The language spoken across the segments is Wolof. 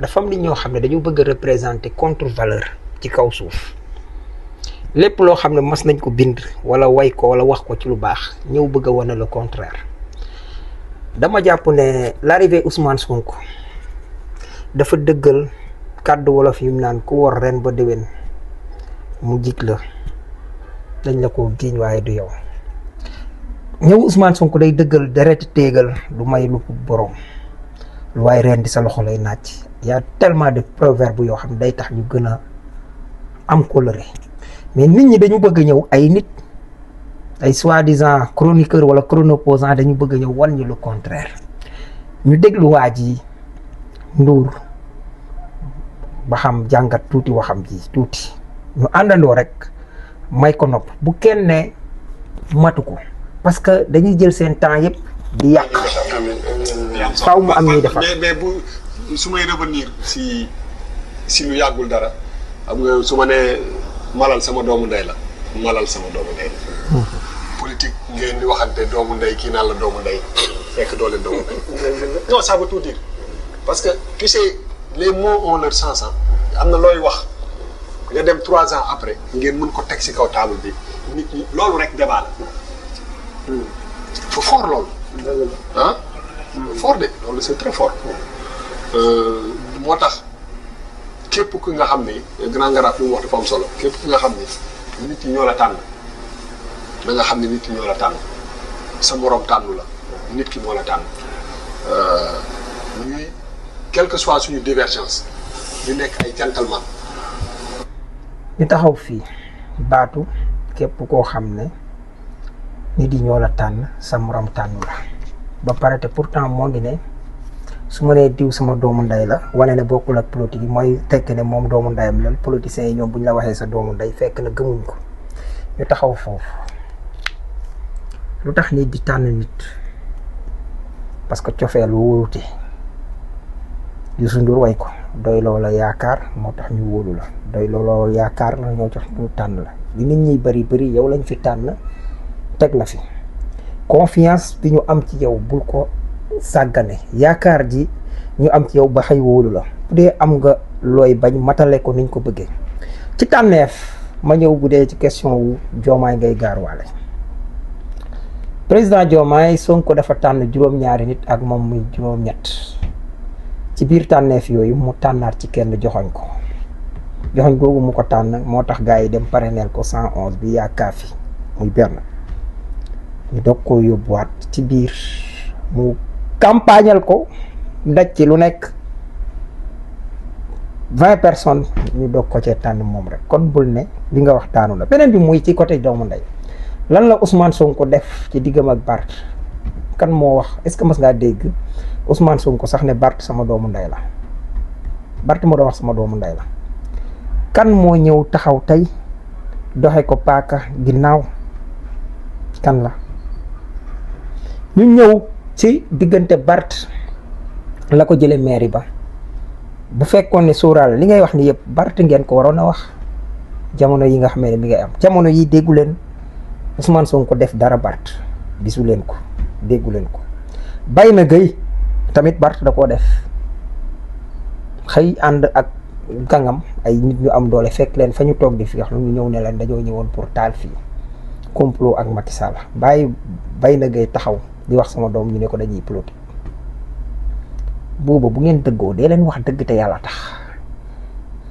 dafa am nit ñoo xam ne dañu bëgg a représenter contre valeur ci kaw suuf lépp loo xam ne mas nañ ko bind wala way ko wala wax ko ci lu baax ñëw bëgg a wane le contraire. dama jàpp ne l'arrivée Ousmane Sonko dafa dëggal kàddu wolof yu naan ku wor ren ba déwén mu jig la dañ la ko giiñ waaye du yow. ñëw Ousmane Sonko day dëggal deret téegal du may lu borom lu waaye ren di sa loxo lay naaj. y a tellement de proverbes yoo xam ne day tax ñu gën a am coloré mais nit ñi dañu bëgg ñëw ay nit ay soi-disant chroniqueur wala chronoposant dañu bëgg ñëw wan ñu le contraire. ñu déglu waa ji Ndour ba xam jàngat tuuti waxam ji tuuti ñu àndandoo rek may ko nopp bu kenn ne matu ko parce que dañuy jël seen temps yëpp di yàq. faaw mu am ñuy defar mais bu su may revenir si lu yàggul dara xam nga su ma nee malal sama doomu ndey la malal sama doomu ndey la. politique ngeen di waxante doomu ndey kii naan la doomu ndey fekk doo leen doomu ndey. non ça veut tout dire parce que tu sais les mots ont leur sens am na looy wax nga dem 3 ans après ngeen mën ko teg si kaw table bi nit ñi loolu rek débat la. faut fort loolu. ah fort de loolu c'est très fort. moo tax képp ku nga xam ni grand ngaraaf li mu wax dafa am solo képp ku nga xam ni nit ñi ñoo la tànn na nga xam ne nit ñi ñoo la tànn sa morom tànnu la nit ki moo la tànn ñuy quelle que soit suñu divergence ñu nekk ay gentleman. ñu taxaw fii baatu képp koo xam ne nit yi ñoo la tànn sa morom tànnu la ba pare te pourtant moo ngi ne su ma nee diw sama doomu ndey la wane ne bokkul ak politique yi mooy tekk ne moom doomu ndeyam la politiciens yi ñoom bu ñu la waxee sa doomu ndey fekk na gëmuñ ko. ñu taxaw foofu lu tax nit di tànn nit parce que cofeel wóolute Youssou Ndour way ko doy loola yaakaar moo tax ñu wóolu la doy loola yaakaar la ñoo tax ñu tànn la li nit ñi bari yow lañ fi tànn teg la fi confiance bi ñu am ci yow bul ko sàggane yaakaar ji ñu am ci yow ba xëy wóolu la bu dee am nga looy bañ matale ko niñ ko bëggee ci tànneef ma ñëw bu dee ci question wu Diomaye ngay gaarwaale président Diomaye Sonko dafa tànn juróom-ñaari nit ak moom muy juróom-ñett ci biir tànneef yooyu mu tànnaat ci kenn joxoñ ko joxoñ googu mu ko tànn moo tax gars yi dem parrainel ko 111 bi yaa kaafi muy benn ñu doog koo yóbbuwaat ci biir mu campagnal ko daj ci lu nekk 20 personnes ñu doog ko cee tànn moom rek kon bul ne li nga wax daanu la beneen bi muy ci côté doomu ndey lan la Ousmane Sonko def ci diggam ak Bart kan moo wax est-ce que mas ngaa dégg Ousmane Sonko sax ne Bart sama doomu ndey la Bart moo doon wax sama doomu ndey la kan moo ñëw taxaw tey doxe ko paaka ginnaaw kan la ñu ñëw ci diggante Bart la ko jëlee mairie ba bu fekkoon ne sóoraale li ngay wax ni yëpp Bart ngeen ko waroon a wax jamono yi nga xam ne mi ngay am jamono yi déggu leen Ousmane Sonko def dara Bart gisu leen ko déggu leen ko Bayna Gueye tamit Bart da koo def xëy ànd ak gàngam ay nit ñu am doole fekk leen fa ñu toog di fi wax lu ñu ñëw ne leen dañoo ñëwoon pour taal fii complot ak Macky Sall Bayna Gueye taxaw di wax sama doom ñu ne ko dañuy politique booba bu ngeen dëggoo dee leen wax dëgg te yàlla tax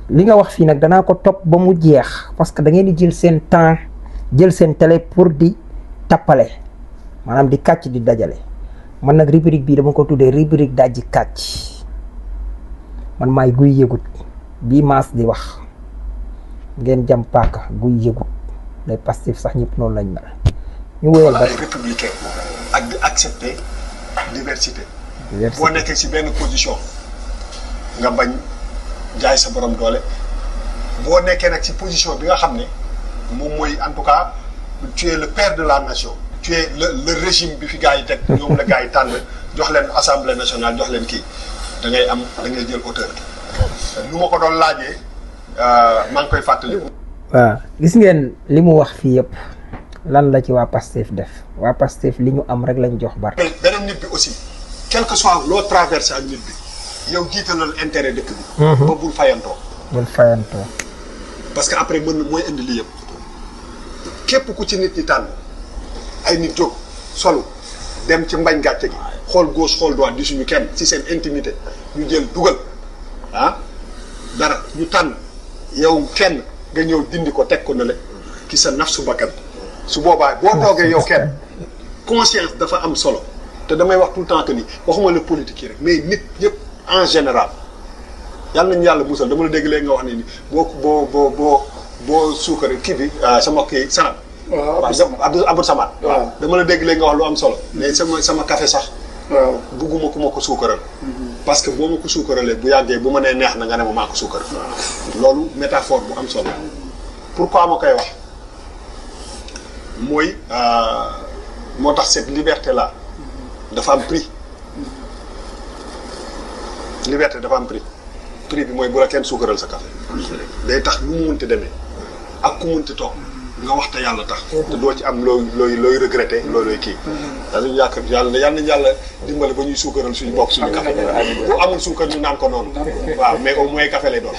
li nga wax fii nag danaa ko topp ba mu jeex parce que da ngeen di jël seen temps jël seen télé pour di tappale maanaam di kàcc di dajale man nag rubrique bii dama ko tuddee rubrique dajji kàcc man maay guy yëgut bii maas di wax ngeen jam paaka guy yëgut les Pastef sax ñëpp noonu lañ mel ñu wéyal ba ay républicain ak di accepter diversité boo nekkee ci benn position nga bañ jaay sa borom doole boo nekkee nag ci position bi nga xam ne moom mooy en tout cas tu es le père de la nation tu es le régime bi fi gars yi teg ñoom la gars yi tànn jox leen assemblée nationale jox leen kii da ngay jël hauteur nu ma ko doon laajee maa ngi koy fàttaliku. waaw gis ngeen li mu wax fii yëpp lan la ci waa Pastef def waa Pastef li ñu am rek lañ jox Bart. beneen nit bi aussi quel que soit loo traversé ak nit bi yow jiitalal intérêt dëkk bi. ba bul fayantoo. bul fayantoo. parce que après mën mooy indi lii yëpp képp ku ci nit ñi tànn ay nit jóg solo dem ci mbañ gàcce gi xool gauche xool droite di suñu kenn ci seen intimité ñu jël dugal dara ñu tànn yow kenn nga ñëw dindi ko teg ko na le ki sa naf su bakkan su boobaa boo toogee yow kenn conscience dafa am solo te damay wax tout le temps que ni waxuma la politique yi rek mais nit ñëpp en général yàlla nañu yàlla musal dama la dégg léegi nga wax ne ni boo suukare kii bi sama kii sanam. waaw Abdou Samad. waaw dama la dégg léegi nga wax lu am solo. mais sama café sax. waaw bugguma ku ma ko suukaral. parce que boo ma ko suukaralee bu yàggee bu ma nee neex na nga ne ma maa ko suukar. loolu métaphore bu am solo. pourquoi ma koy wax mooy moo tax cette liberté là dafa am prix. liberté dafa am prix. prix bi mooy bu la kenn suukaral sa café day tax lu mu munti demee ak ku munti toog nga wax te yàlla tax te doo ci am looy regretter loolooy kii dañu yaakaar yàlla nañu dimbale ba ñuy suukaral suñu bopp suñu café bu amul suukar ñu naan ko noonu waaw mais au moins café lay doon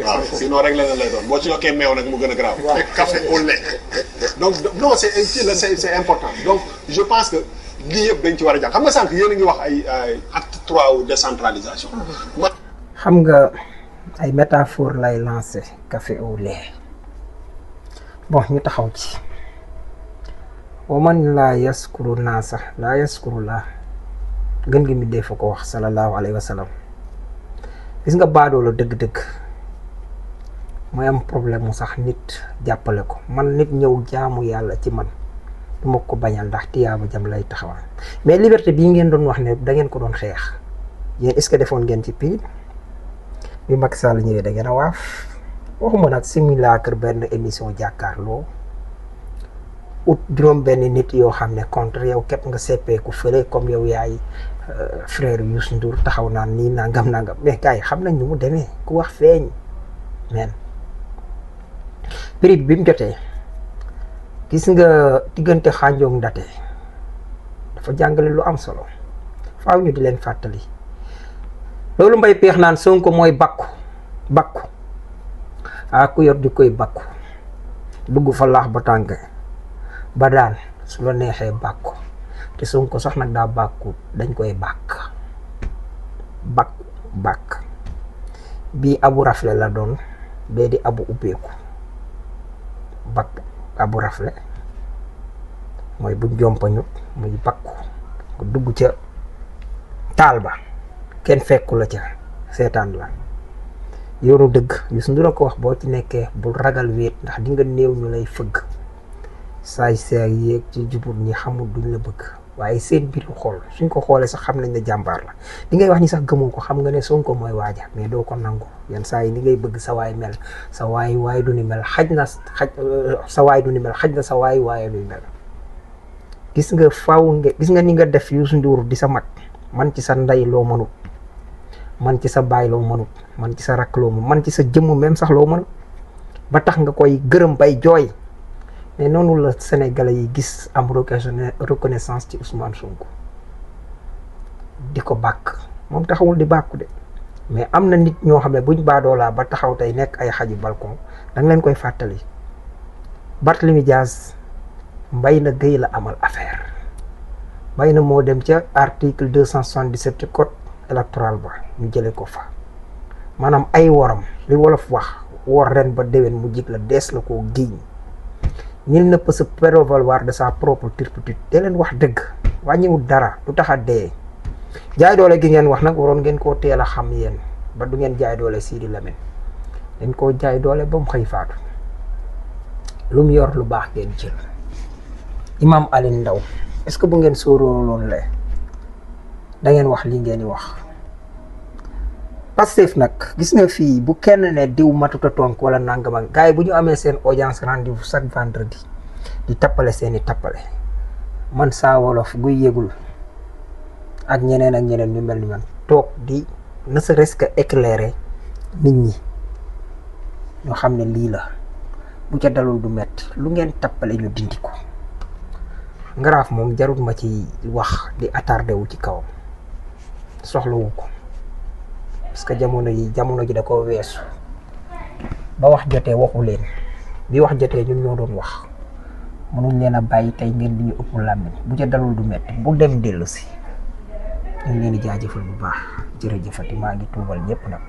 waaw sinon rek leneen lay doon boo ci yokkee meew nag mu gën a grave café au lait donc non c'est important donc je pense que lii yëpp dañ ci war a jàng xam nga sànq yéen a ngi wax ay acte 3 wu décentralisation xam nga ay métaphore lay lancé café au lait bon ñu taxaw ci wa man laa yaskuru naasa laa yaskuru laa gën gi mi dee fa ko wax sallallahu alayhi wa sallam gis nga baadoo la dëgg-dëgg mooy am problème mu sax nit jàppale ko man nit ñëw jaamu yàlla ci man du ma ko bañal ndax tiyaaba jam lay taxawal mais liberté bii ngeen doon wax ne da ngeen ko doon xeex yéen est-ce que defoon ngeen ci pire bi Macky Sall ñëwee da ngeen a waaf waxuma nag simulacre benn émission jàkkaarloo ut juróom benn nit yoo xam ne contre yow képp nga seppeeku fële comme yow yaay frère Youssou Ndour taxaw naan nii nangam mais gars yi xam nañ ñu mu demee ku wax feeñ men prix bi mu jotee gis nga diggante xànjoog ndate dafa jàngale lu am solo faaw ñu di leen fàttali loolu mbay peex naan Sonko mooy bakku ku yor di koy bakku dugg fa laax ba tànk ba daan su la neexee bàkku te Sonko sax nag daa bàkku dañ koy bàkk bii abu rafle la doon bee di abu ubbeeku abu rafle mooy bu jompañut muy bàkku nga dugg ca taal ba kenn fekku la ca seetaan la yoonu dëgg Youssou Ndour ko wax boo ci nekkee bul ragal wéet ndax di nga néew ñu lay fëgg saay yéeg ci jubur ñi xamul duñ la bëgg waaye seen biir xool suñ ko xoolee sax xam nañ ne jàmbaar la li ngay wax ni sax gëmoo ko xam nga ne Sonko mooy waaja mais doo ko nangu yenn saa yi ni ngay bëgg sa waay mel sa waay du ni mel xaj na sa waay waaye luy mel gis nga ni nga def Youssou Ndour di sa mag man ci sa ndey loo mënut man ci sa baay loo mënut man ci sa rakk loo mënut man ci sa jëmm même sax loo mënut ba tax nga koy gërëm bay jooy mais noonu la Sénégalais yi gis am reconnaissance ci Ousmane Sonko di ko bàkk moom taxawul di bàkku de mais am na nit ñoo xam ne buñ baadoolaa ba taxaw tey nekk ay xaju balcon danga leen koy fàttali Barthélémy Dias Mbayna Gueye la amal affaire Mbayna moo dem ca article 277 ci code électoral ba ñu jële ko fa maanaam ay woram li wolof wax wor ren ba déwén mu jig la dees la koo giiñ nul ne peut se prévaloir de sa propre turpitude te leen wax dëgg wàññiwul dara du tax a dee jaay doole gi ngeen wax nag waroon ngeen koo teel a xam yéen ba du ngeen jaay doole Sidi Lamine dañ koo jaay doole ba mu xëy faatu lu mu yor lu baax ngeen jël Imam Alioune Ndao est-ce que bu ngeen sóorooloon le da ngeen wax li ngeen di wax Pastef nag gis nga fii bu kenn ne diw matuta tonk wala nangam ak gars yi bu ñu amee seen audience rendez-vous chaque vendredi di tappale seeni tappale man Saa Wolof guy yëgul ak ñeneen ñu mel ni man toog di ne serait-ce que éclairer nit ñi ñoo xam ne lii la bu ca dalul du metti lu ngeen tappale ñu dindi ko Ngaraaf moom jarul ma ci wax di attardé wu ci kawam soxlawu ko parce que jamono ji da ko weesu ba wax jotee waxu leen bi wax jotee ñun ñoo doon wax mënuñ leen a bàyyi tey ngeen di ñu ëpp làmmiñ bu ca dalul du metti bu dem dellu si ñu ngi leen di jaajëfal bu baax jërëjëfati maa ngi tuubal ñëpp nag